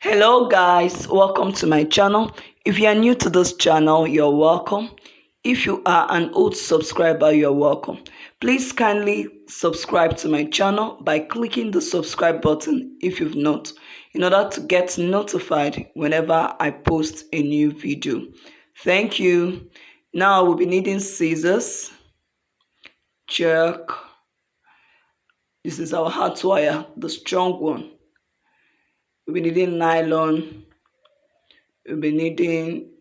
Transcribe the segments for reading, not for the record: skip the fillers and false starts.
Hello guys, welcome to my channel. If you are new to this channel, you're welcome. If you are an old subscriber, you're welcome. Please kindly subscribe to my channel by clicking the subscribe button if you've not, in order to get notified whenever I post a new video. Thank you. Now we'll be needing scissors, chalk. This is our hot wire, the strong one. We'll be needing nylon. We'll be needing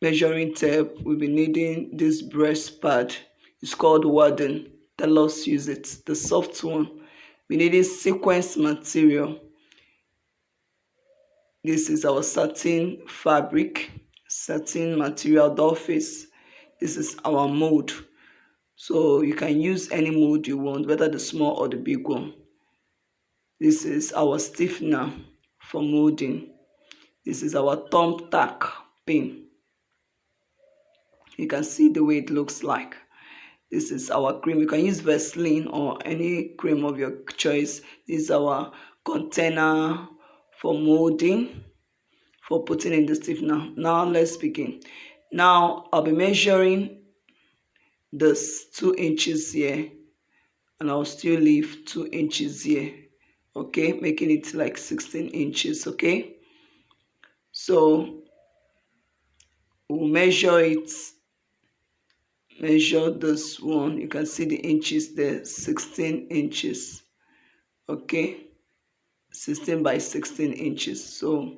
measuring tape. We'll be needing this breast pad. It's called Warden. Tell us use it, the soft one. We needing sequence material. This is our satin fabric, satin material doll face. This is our mold. So you can use any mold you want, whether the small or the big one. This is our stiffener for molding. This is our thumb tack pin. You can see the way it looks like. This is our cream. You can use Vaseline or any cream of your choice. This is our container for molding, for putting in the stiffener. Now let's begin. Now I'll be measuring this 2 inches here, and I'll still leave 2 inches here. Okay, making it like 16 inches. Okay, so we'll measure it. Measure this one. You can see the inches there, 16 inches. Okay, 16 by 16 inches. So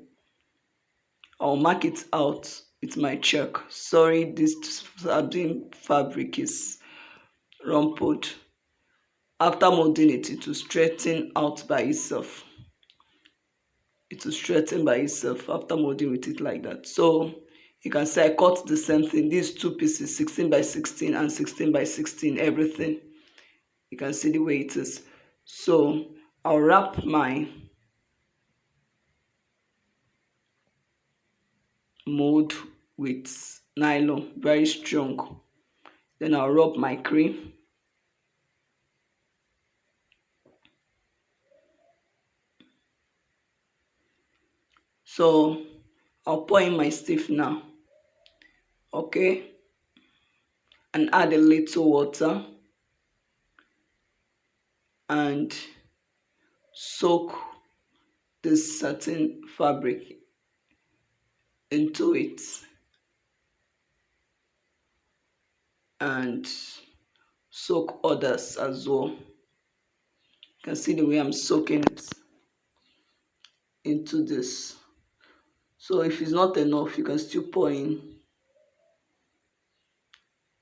I'll mark it out with my chalk. Sorry, this fabric is rumpled. After molding it, it will straighten out by itself. It will straighten by itself after molding with it like that. So you can say I cut the same thing. These two pieces, 16 by 16 and 16 by 16, everything. You can see the way it is. So I'll wrap my mold with nylon, very strong. Then I'll rub my cream. So I'll pour in my stiffener, okay, and add a little water and soak this satin fabric into it and soak others as well. You can see the way I'm soaking it into this. So if it's not enough, you can still pour in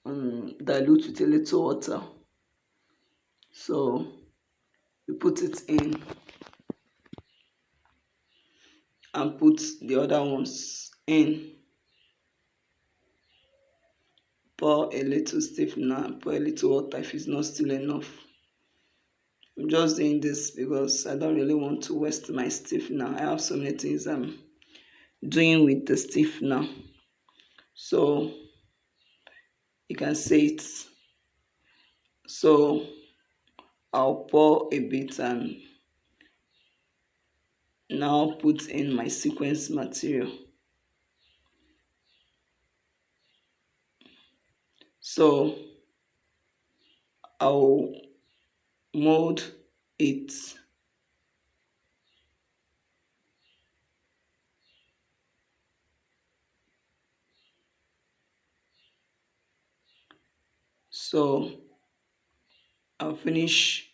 and dilute with a little water. So you put it in and put the other ones in. Pour a little stiffener and pour a little water if it's not still enough. I'm just doing this because I don't really want to waste my stiffener. I have so many things I'm doing with the stiffener. So you can see it. So I'll pour a bit and now put in my sequence material. So I'll mold it. So I'll finish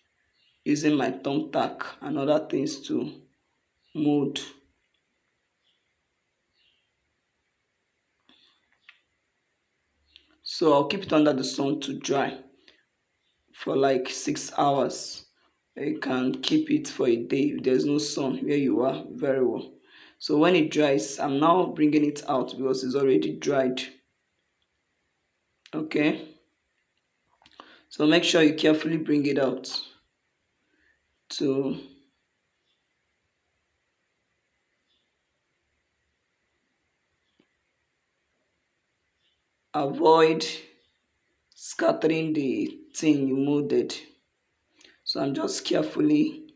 using my thumb tack and other things to mold. So I'll keep it under the sun to dry for like 6 hours. You can keep it for a day if there's no sun where you are, very well. So when it dries, I'm now bringing it out because it's already dried. Okay, so make sure you carefully bring it out to avoid scattering the thing you molded. So I'm just carefully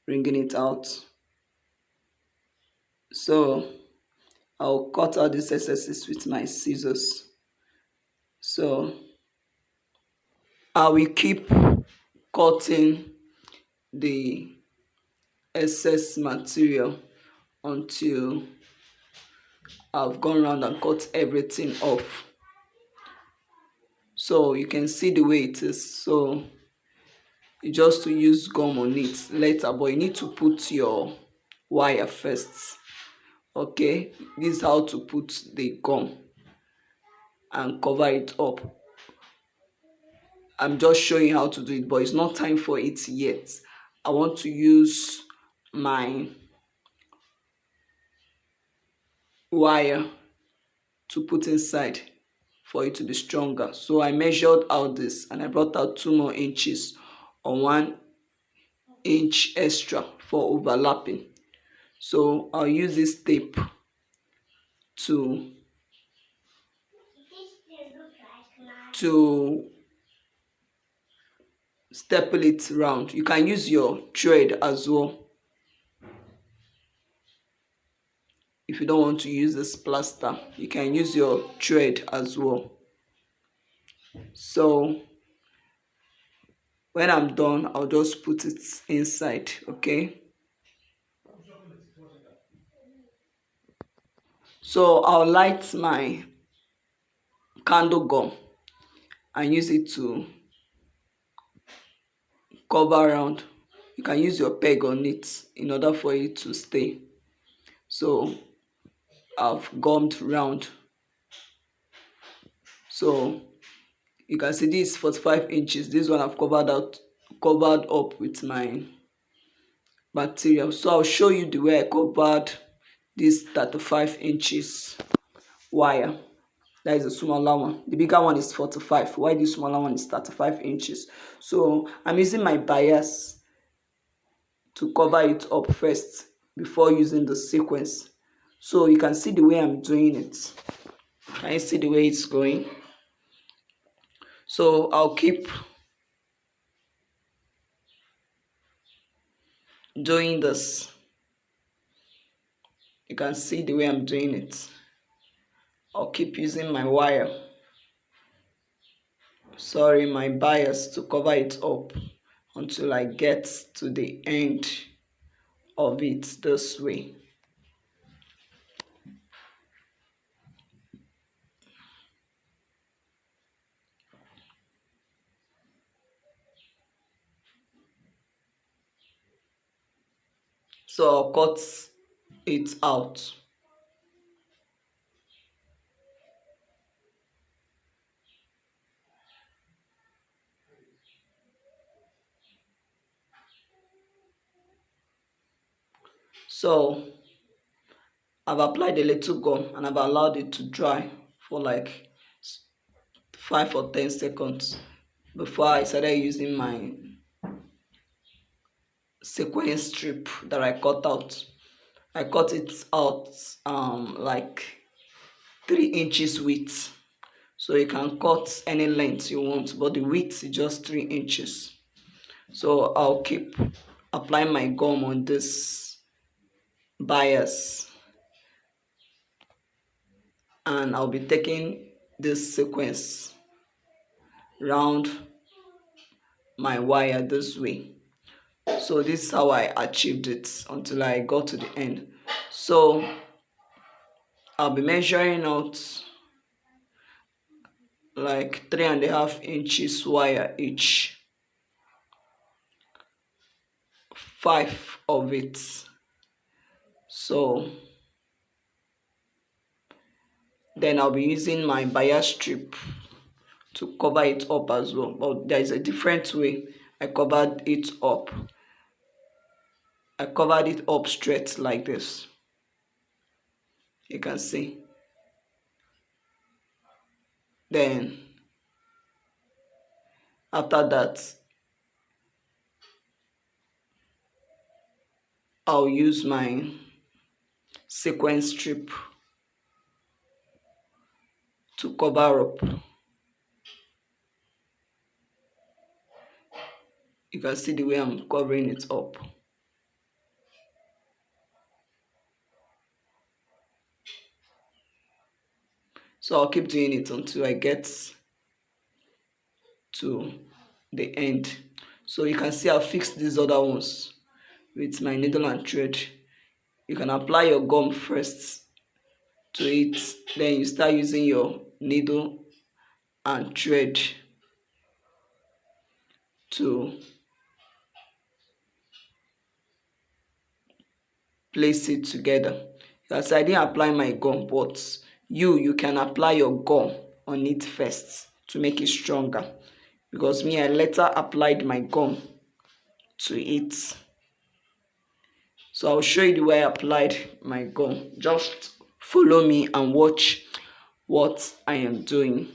bringing it out So I'll cut out these excesses with my scissors. So I will keep cutting the excess material until I've gone around and cut everything off. So you can see the way it is. So you just to use gum on it later, but you need to put your wire first. Okay, this is how to put the gum and cover it up. I'm just showing how to do it, but it's not time for it yet. I want to use my wire to put inside for it to be stronger. So I measured out this and I brought out 2 more inches or 1 inch extra for overlapping. So I'll use this tape to to staple it round. You can use your thread as well if you don't want to use this plaster. You can use your thread as well. So when I'm done, I'll just put it inside. Okay, so I'll light my candle gum and use it to cover around. You can use your peg on it in order for it to stay. So I've gummed round. So you can see this 45 inches. This one I've covered up with my material. So I'll show you the way I covered this 35 inches wire. That is the smaller one. The bigger one is 45. Why the smaller one is 35 inches? So I'm using my bias to cover it up first before using the sequence. So you can see the way I'm doing it. Can you see the way it's going? So I'll keep doing this. You can see the way I'm doing it. I'll keep using my wire, my bias to cover it up until I get to the end of it this way. So I'll cut it out. So I've applied a little gum and I've allowed it to dry for like 5 or 10 seconds before I started using my sequence strip that I cut out. I cut it out like 3 inches width. So you can cut any length you want, but the width is just 3 inches. So I'll keep applying my gum on this bias and I'll be taking this sequence round my wire this way. So this is how I achieved it until I got to the end. So I'll be measuring out like 3.5 inches wire each, 5 of it. So then I'll be using my bias strip to cover it up as well, but there is a different way I covered it up. I covered it up straight like this. You can see. Then after that, I'll use my sequence strip to cover up. You can see the way I'm covering it up. So I'll keep doing it until I get to the end. So you can see I've fixed these other ones with my needle and thread. You can apply your gum first to it, then you start using your needle and thread to place it together. As I didn't apply my gum, but you can apply your gum on it first to make it stronger, because me, I later applied my gum to it. So I'll show you the way I applied my gum. Just follow me and watch what I am doing.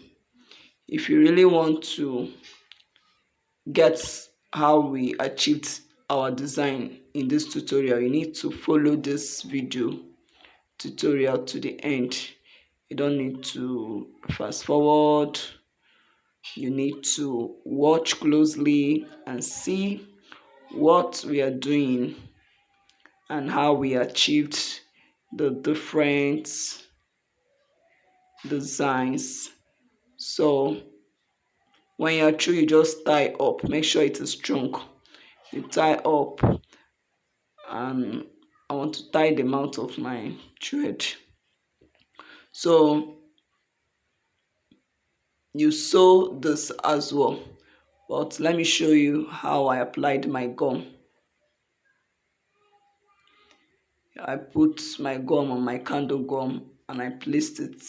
If you really want to get how we achieved our design in this tutorial, you need to follow this video tutorial to the end. You don't need to fast forward. You need to watch closely and see what we are doing and how we achieved the different designs. So when you're through, you just tie up. Make sure it is strong. You tie up, and I want to tie the mouth of my thread. So you sew this as well, but let me show you how I applied my gum. I put my gum on my candle gum and I placed it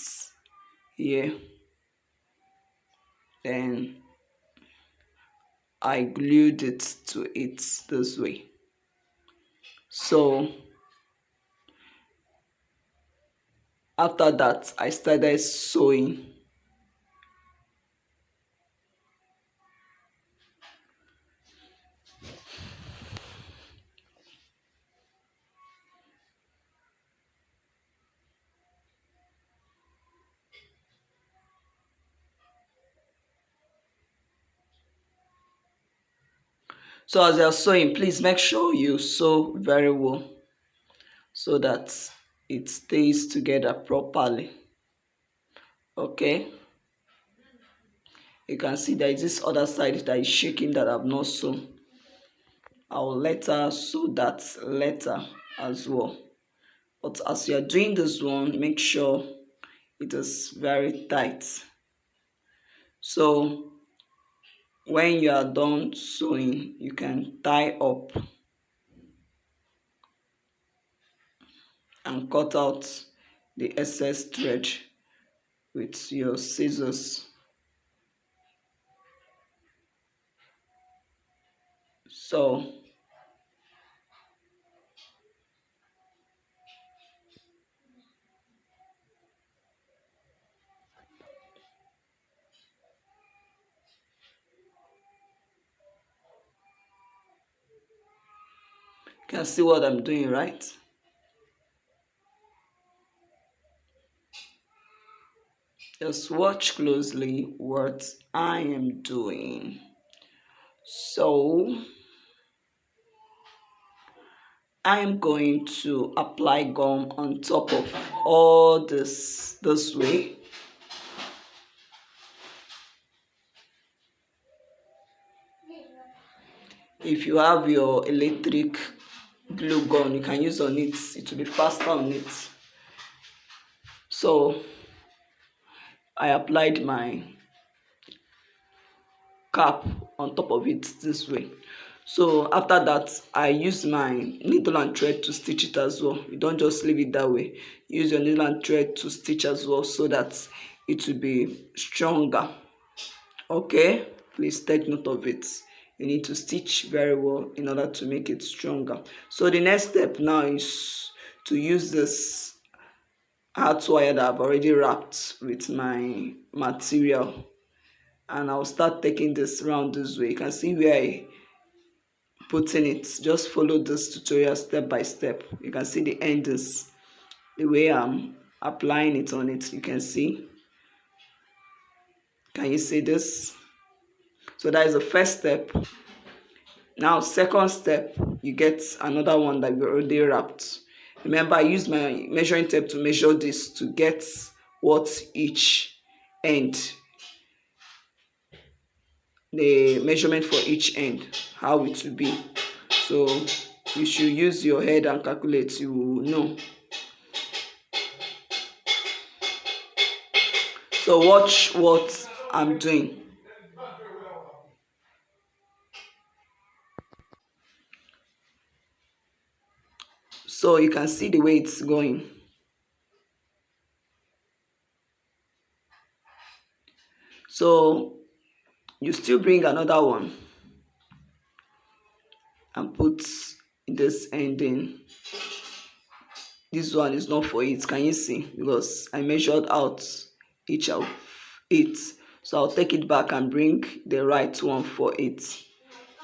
here. Then I glued it to it this way. So after that, I started sewing. So as you're sewing, please make sure you sew very well so that it stays together properly. Okay, you can see there is this other side that is shaking that I've not sewn. I will later sew that later as well. But as you are doing this one, make sure it is very tight. So when you are done sewing, you can tie up and cut out the excess thread with your scissors. So you can see what I'm doing, right? Just watch closely what I am doing. So I'm going to apply gum on top of all this way. If you have your electric glue gun, you can use on it. It will be faster on it. So I applied my cap on top of it this way. So after that, I use my needle and thread to stitch it as well. You don't just leave it that way. Use your needle and thread to stitch as well so that it will be stronger. Okay, please take note of it. You need to stitch very well in order to make it stronger. So the next step now is to use this hard wire that I've already wrapped with my material, and I'll start taking this round this way. You can see where I putting it. Just follow this tutorial step by step. You can see the end is the way I'm applying it on it. You can see. Can you see this? So that is the first step. Now, second step, you get another one that we already wrapped. Remember, I used my measuring tape to measure this to get what each end, the measurement for each end, how it will be. So you should use your head and calculate, you will know. So watch what I'm doing. So you can see the way it's going. So you still bring another one and put this ending. This one is not for it, can you see? Because I measured out each of it. So I'll take it back and bring the right one for it,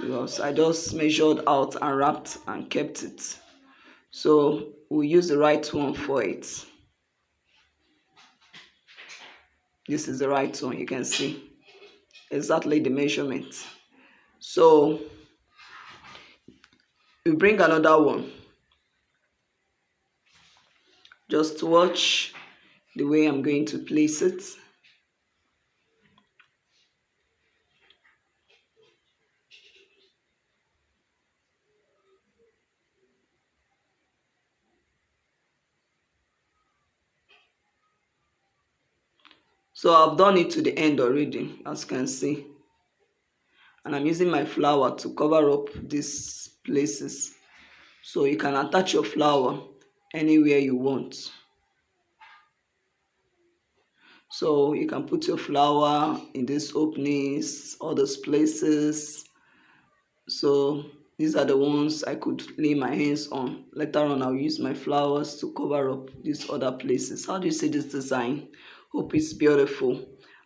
because I just measured out and wrapped and kept it. So we'll use the right one for it. This is the right one, you can see exactly the measurement. So we bring another one. Just watch the way I'm going to place it. So I've done it to the end already, as you can see. And I'm using my flower to cover up these places. So you can attach your flower anywhere you want. So you can put your flower in these openings, all those places. So these are the ones I could lay my hands on. Later on, I'll use my flowers to cover up these other places. How do you see this design? Hope it's beautiful.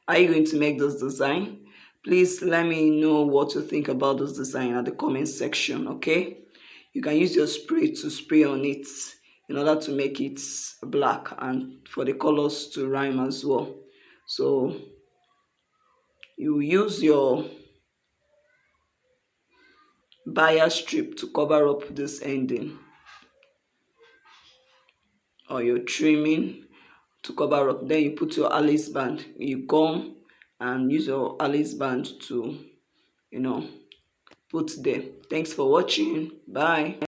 Are you going to make this design? Please let me know what you think about this design at the comment section, okay? You can use your spray to spray on it in order to make it black and for the colors to rhyme as well. So you use your bias strip to cover up this ending, or your trimming to cover up. Then you put your Alice band. You come and use your Alice band to, put there. Thanks for watching. Bye.